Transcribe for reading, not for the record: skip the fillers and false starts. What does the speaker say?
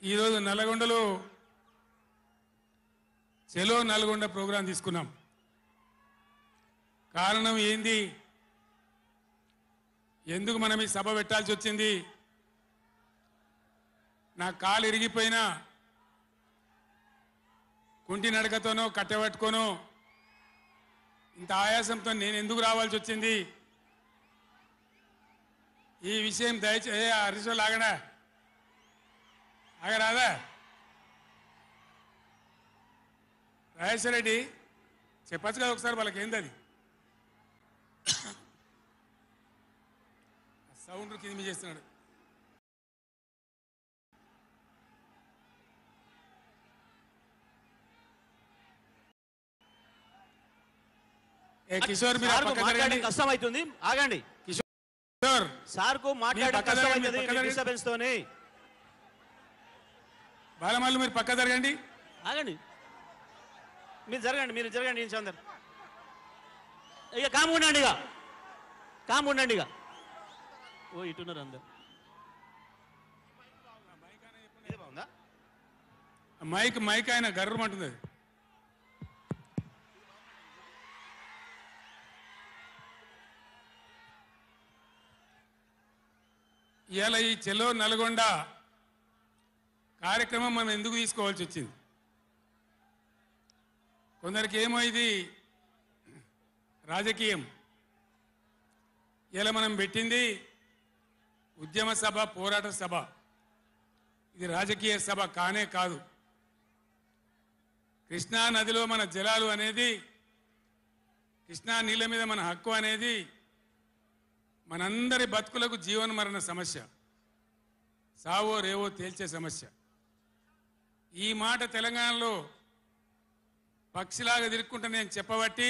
ఈరోజు నల్గొండలో చెలో నల్గొండ ప్రోగ్రాం తీసుకున్నాం. కారణం ఏంది, ఎందుకు మనం ఈ సభ పెట్టాల్సి వచ్చింది? నా కాలు ఇరిగిపోయినా కుంటి నడకతోనో కట్టెబట్టుకోనో ఇంత ఆయాసంతో నేను ఎందుకు రావాల్సి వచ్చింది? ఈ విషయం దయచేసి హరీశ్వర్ ఆగడా ఆగరాదా? రాజేశ్వర రెడ్డి చెప్పచ్చు కదా ఒకసారి, వాళ్ళకి ఏంది అది సౌండ్ కింద చేస్తున్నాడు. కిషోర్ మీరు కష్టం అవుతుంది, ఆగండి. కిషోర్ సార్ కు మాట్లాడే కష్టం అవుతుంది డిస్టర్బెన్స్ తోని. బాలమల్లు మీరు పక్క జరగండి, ఆగండి. మీరు జరగండి అందరు ఇక కామ్ ఉండండి, ఇక ఓ ఇటున్నారు అందరు. బాగుందా మైక్ ఆయన గర్రమంటుంది అది. ఇవాళ ఈ చెలో నల్గొండ కార్యక్రమం మనం ఎందుకు తీసుకోవాల్సి వచ్చింది? కొందరికి ఏమో ఇది రాజకీయం. ఇలా మనం పెట్టింది ఉద్యమ సభ, పోరాట సభ. ఇది రాజకీయ సభ కానే కాదు. కృష్ణా నదిలో మన జలాలు అనేది, కృష్ణా నీళ్ళ మీద మన హక్కు అనేది మనందరి బతుకులకు జీవన మరణ సమస్య, సావో రేవో తేల్చే సమస్య. ఈ మాట తెలంగాణలో పక్షిలాగా తిరుక్కుంటా నేను చెప్పబట్టి